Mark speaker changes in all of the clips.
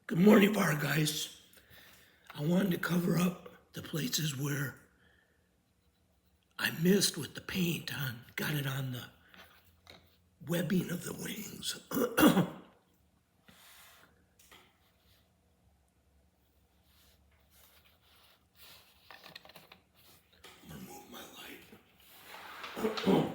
Speaker 1: Good morning, VarGheist. I wanted to cover up the places where I missed with the paint on, got it on the webbing of the wings. Remove my light.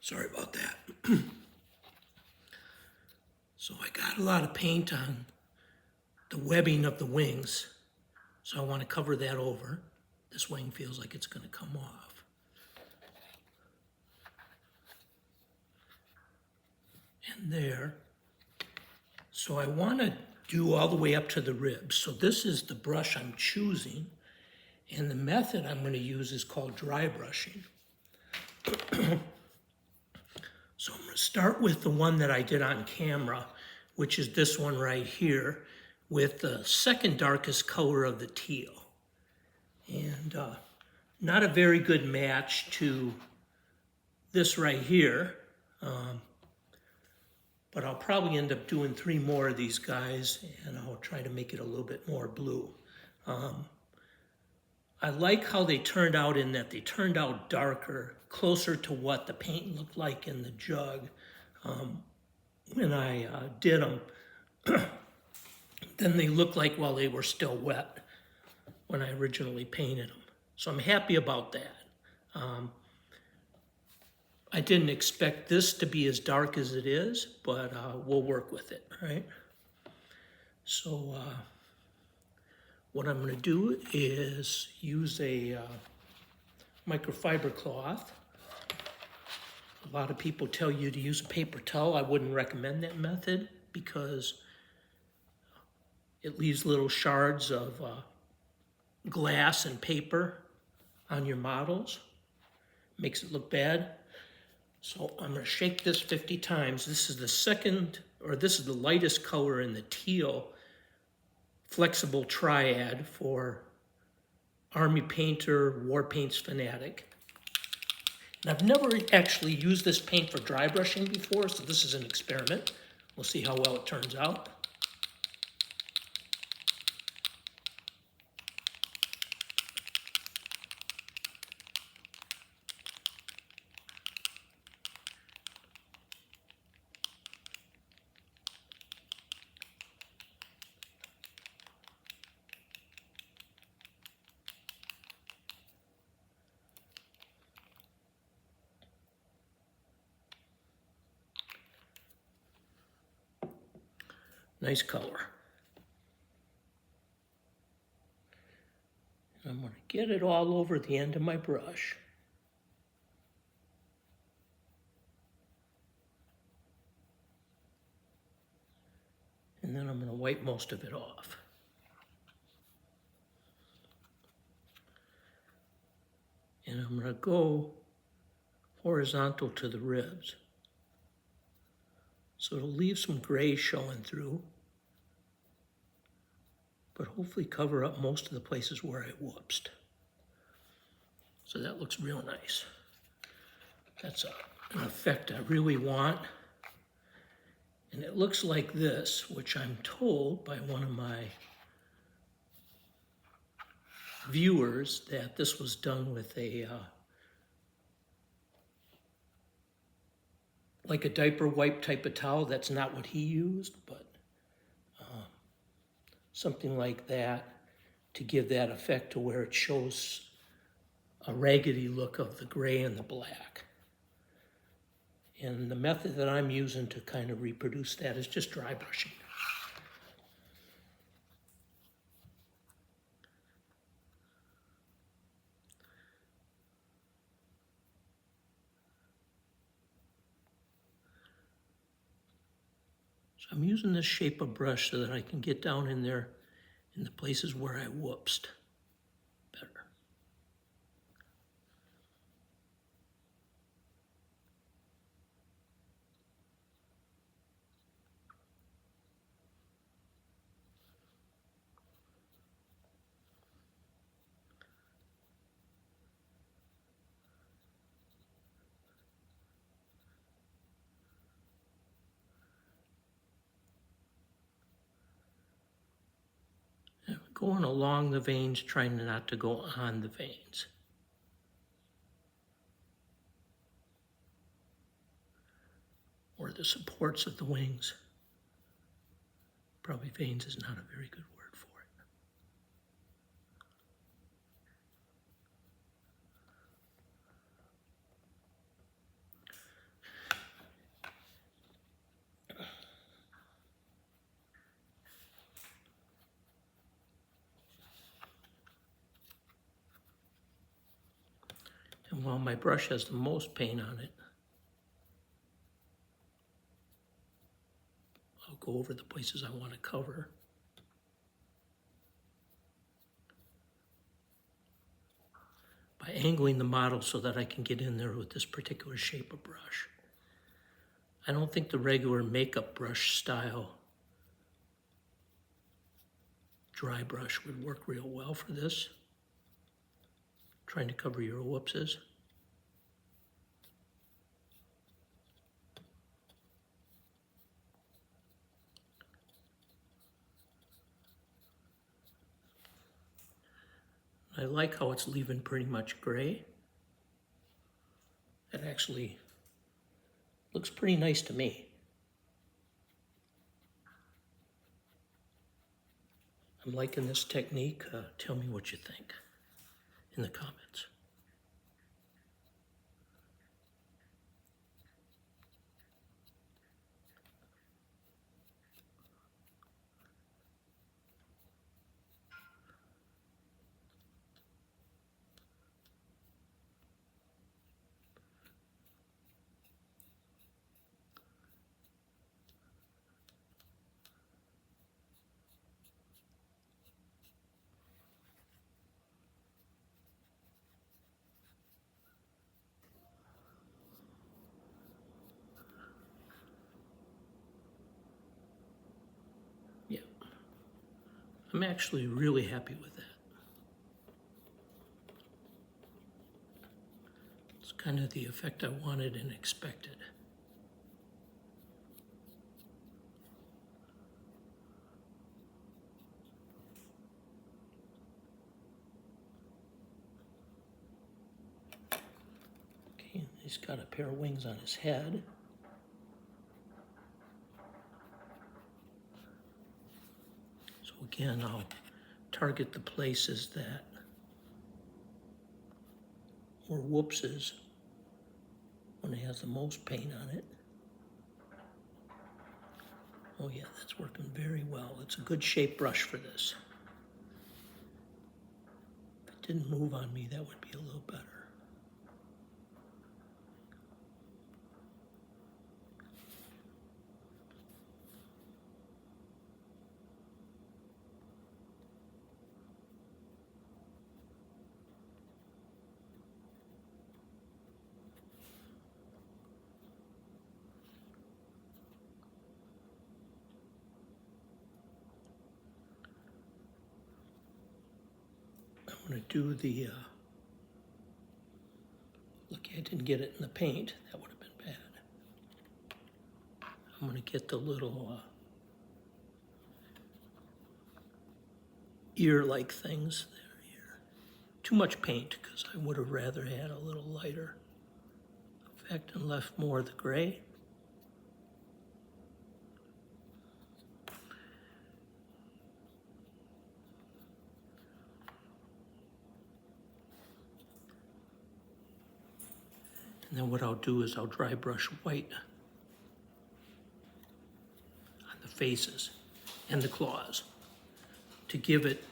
Speaker 1: Sorry about that. So I got a lot of paint on the webbing of the wings, so I want to cover that over. This wing feels like it's going to come off. And there. So I want to do all the way up to the ribs. So this is the brush I'm choosing, and the method I'm going to use is called dry brushing. So I'm going to start with the one that I did on camera, which is this one right here, with the second darkest color of the teal. And not a very good match to this right here, but I'll probably end up doing 3 more of these guys, and I'll try to make it a little bit more blue. I like how they turned out in that they turned out darker, closer to what the paint looked like in the jug when I did them. Then they looked like while they were still wet when I originally painted them. So I'm happy about that. I didn't expect this to be as dark as it is, but we'll work with it, right? So what I'm going to do is use a microfiber cloth. A lot of people tell you to use a paper towel. I wouldn't recommend that method because it leaves little shards of glass and paper on your models. Makes it look bad. So I'm going to shake this 50 times. This is the this is the lightest color in the teal flexible triad for Army Painter WarPaints Fanatic. And I've never actually used this paint for dry brushing before, so this is an experiment. We'll see how well it turns out. Nice color. I'm going to get it all over the end of my brush. And then I'm going to wipe most of it off. And I'm going to go horizontal to the ribs. So it'll leave some gray showing through, but hopefully cover up most of the places where I whoopsed. So that looks real nice. That's an effect I really want. And it looks like this, which I'm told by one of my viewers that this was done with a like a diaper wipe type of towel. That's not what he used, but something like that to give that effect to where it shows a raggedy look of the gray and the black. And the method that I'm using to kind of reproduce that is just dry brushing. I'm using this shape of brush so that I can get down in there in the places where I whoopsed better. going along the veins, trying not to go on the veins. Or the supports of the wings. Probably veins is not a very good word for it. And while my brush has the most paint on it, I'll go over the places I want to cover. By angling the model so that I can get in there with this particular shape of brush. I don't think the regular makeup brush style dry brush would work real well for this. Trying to cover your whoopses. I like how it's leaving pretty much gray. It actually looks pretty nice to me. I'm liking this technique. Tell me what you think in the comments. Yeah, I'm actually really happy with that. It's kind of the effect I wanted and expected. Okay, he's got a pair of wings on his head. So again, I'll target the places that were whoopses when it has the most paint on it. Oh yeah, that's working very well. It's a good shape brush for this. If it didn't move on me, that would be a little better. I'm going to do the, lucky I didn't get it in the paint, that would have been bad. I'm going to get the little ear-like things there here. Too much paint, because I would have rather had a little lighter effect and left more of the gray. And then what I'll do is I'll dry brush white on the faces and the claws to give it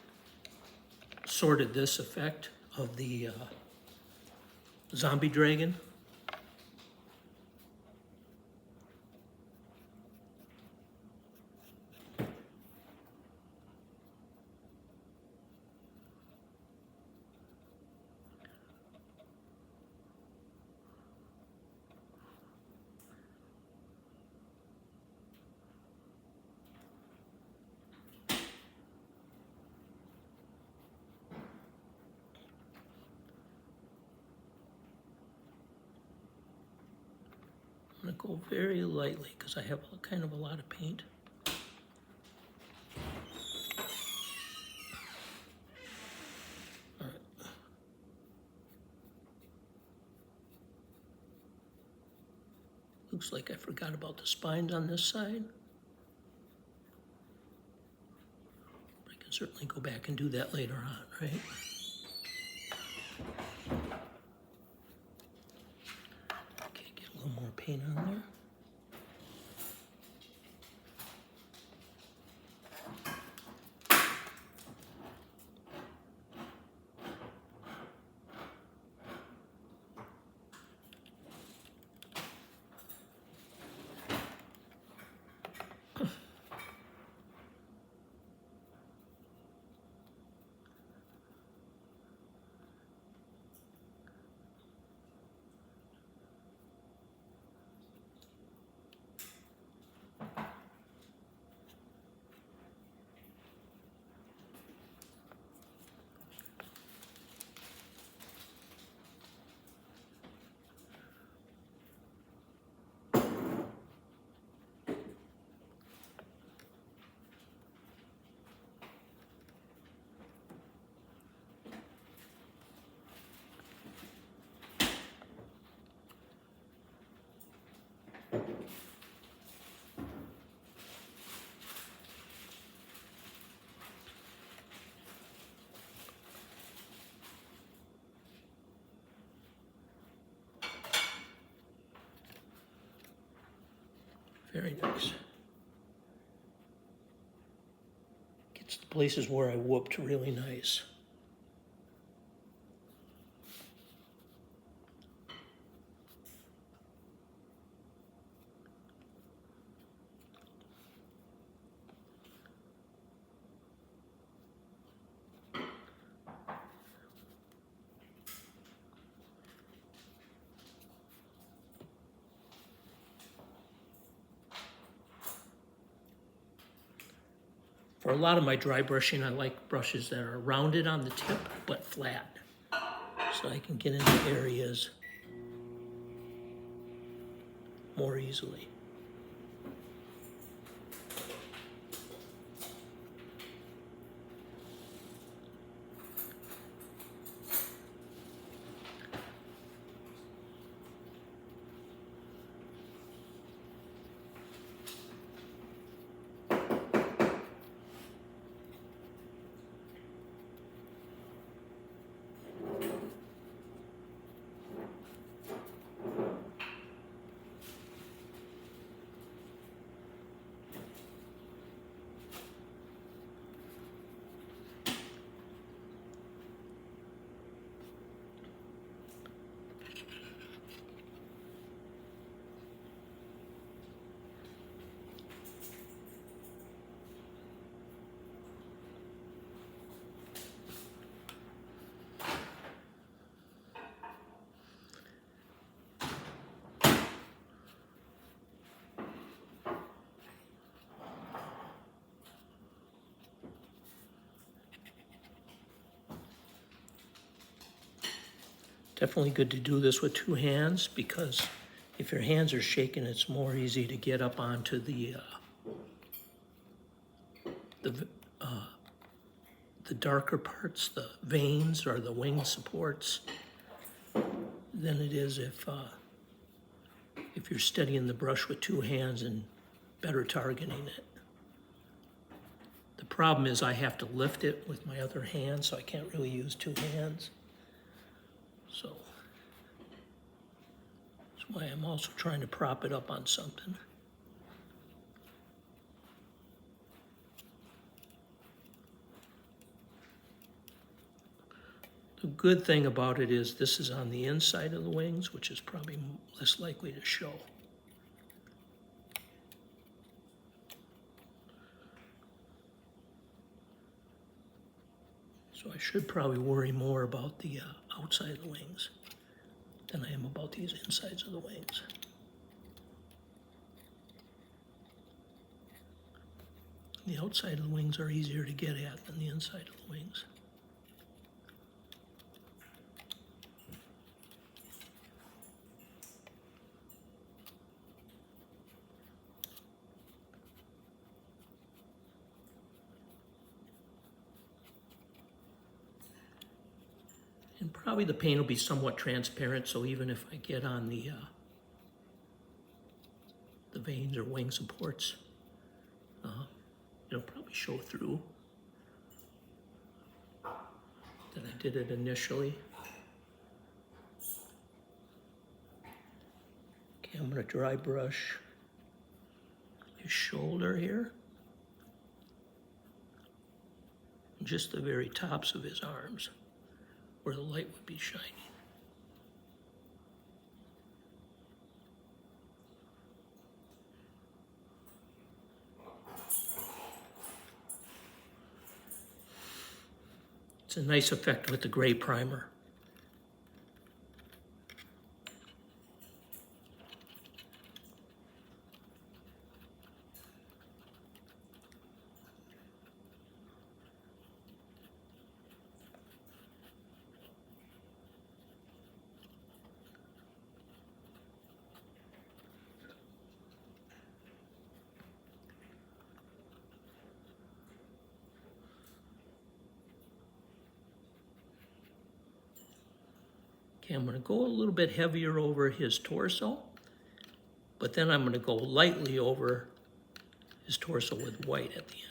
Speaker 1: sort of this effect of the zombie dragon. I'm going to go very lightly because I have kind of a lot of paint. Looks like I forgot about the spines on this side. I can certainly go back and do that later on, right? Okay, get a little more paint on there. Very nice. Gets the places where I whooped really nice. For a lot of my dry brushing, I like brushes that are rounded on the tip, but flat. So I can get into areas more easily. Definitely good to do this with two hands, because if your hands are shaking, it's more easy to get up onto the darker parts, the veins or the wing supports, than it is if you're steadying the brush with two hands and better targeting it. The problem is I have to lift it with my other hand, so I can't really use two hands. So that's why I'm also trying to prop it up on something. The good thing about it is this is on the inside of the wings, which is probably less likely to show. So I should probably worry more about the outside of the wings than I am about these insides of the wings. The outside of the wings are easier to get at than the inside of the wings. And probably the paint will be somewhat transparent, so even if I get on the the veins or wing supports. It'll probably show through that I did it initially. Okay, I'm going to dry brush his shoulder here. Just the very tops of his arms where the light would be shining. It's a nice effect with the gray primer. Okay, I'm going to go a little bit heavier over his torso, but then I'm going to go lightly over his torso with white at the end.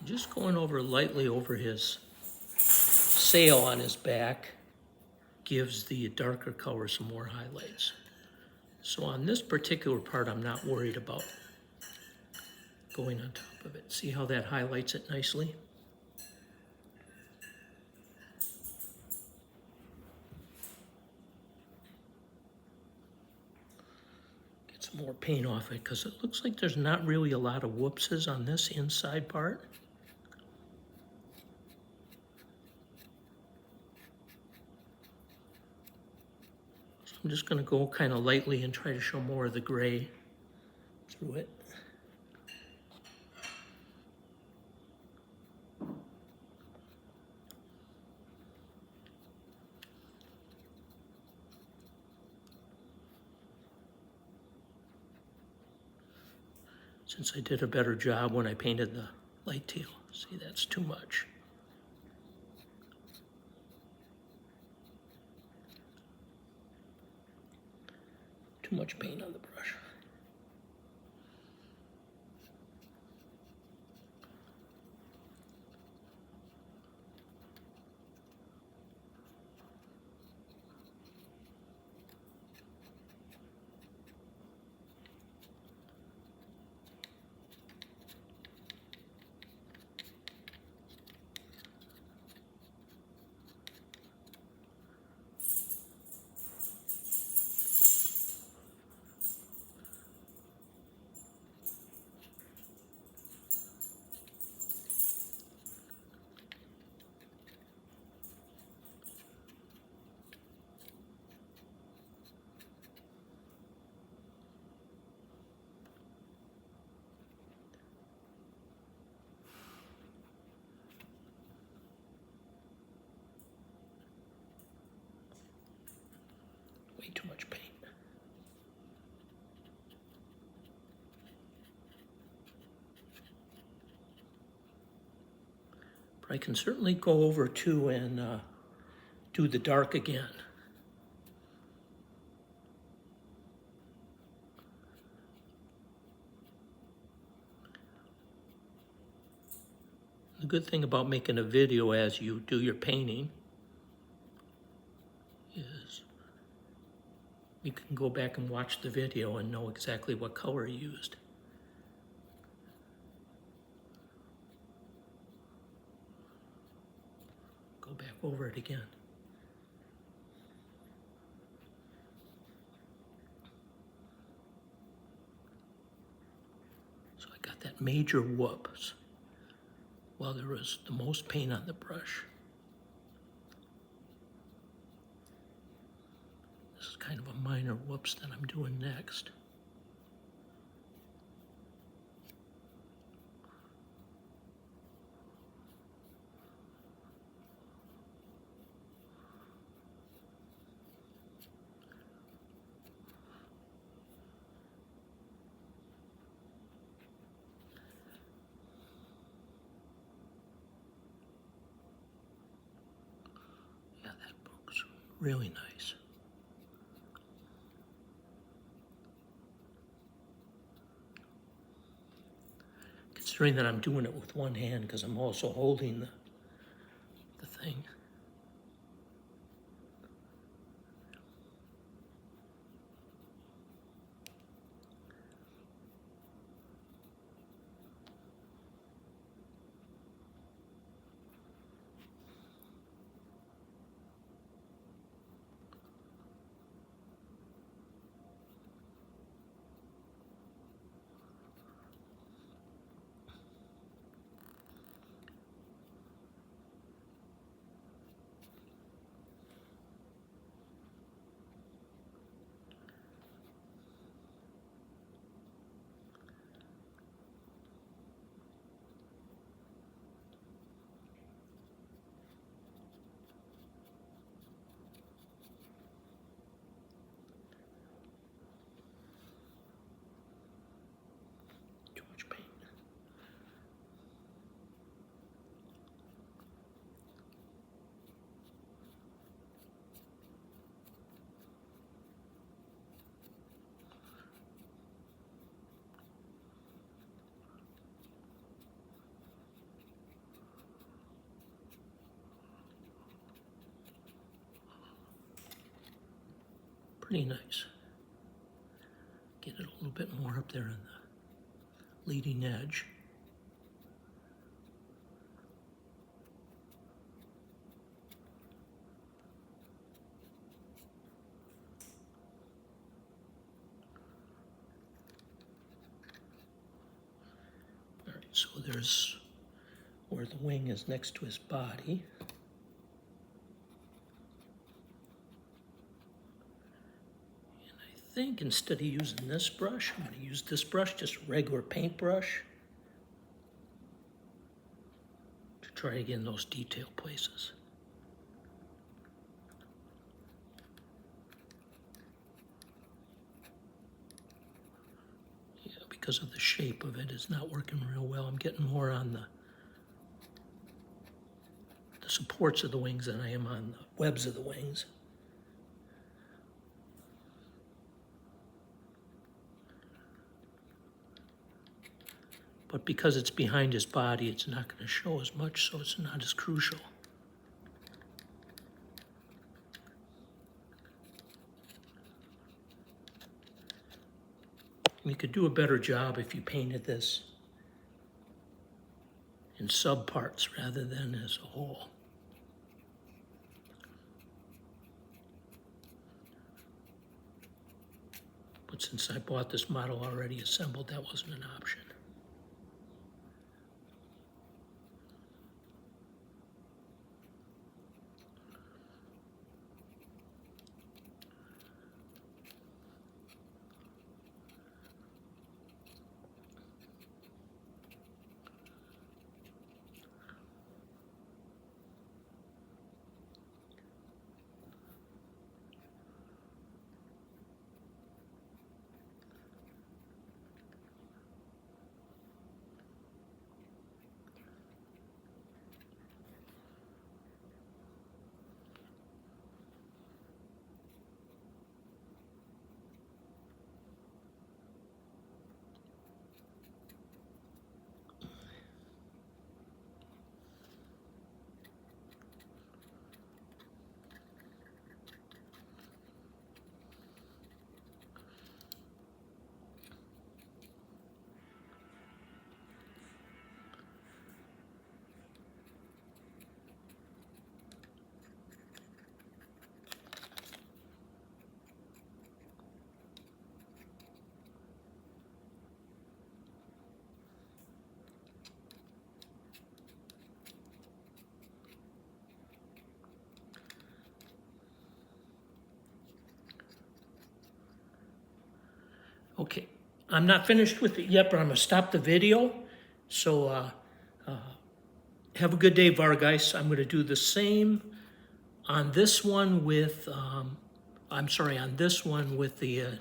Speaker 1: Just going over lightly over his sail on his back gives the darker color some more highlights. So on this particular part, I'm not worried about going on top of it. See how that highlights it nicely? Get some more paint off it because it looks like there's not really a lot of whoopses on this inside part. I'm just going to go kind of lightly and try to show more of the gray through it. Since I did a better job when I painted the light teal. See, that's too much. Too much paint on the brush. Way too much paint. But I can certainly go over too and do the dark again. The good thing about making a video as you do your painting is you can go back and watch the video and know exactly what color you used. Go back over it again. So I got that major whoops. while there was the most paint on the brush. This is kind of a minor whoops that I'm doing next. Yeah, that looks really nice. Considering that I'm doing it with one hand because I'm also holding the thing. Too much paint. Pretty nice. Get it a little bit more up there on the leading edge. All right, so there's where the wing is next to his body. I think instead of using this brush, I'm going to use this brush, just a regular paintbrush, to try to get in those detail places. Yeah, because of the shape of it, it's not working real well. I'm getting more on the supports of the wings than I am on the webs of the wings. But because it's behind his body, it's not going to show as much, so it's not as crucial. You could do a better job if you painted this in subparts rather than as a whole. But since I bought this model already assembled, that wasn't an option. I'm not finished with it yet, but I'm going to stop the video. So have a good day, VarGheist. I'm going to do the same on this one with, on this one with the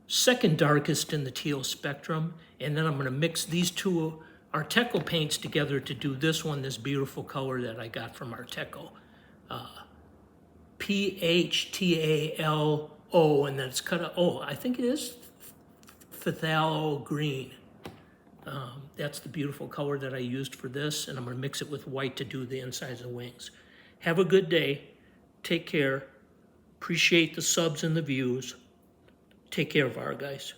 Speaker 1: second darkest in the teal spectrum. And then I'm going to mix these two Arteco paints together to do this one, this beautiful color that I got from Arteco. PHTALO, and then it's cut out, I think it is phthalo green. That's the beautiful color that I used for this, and I'm going to mix it with white to do the insides of the wings. Have a good day. Take care. Appreciate the subs and the views. Take care, VarGheist.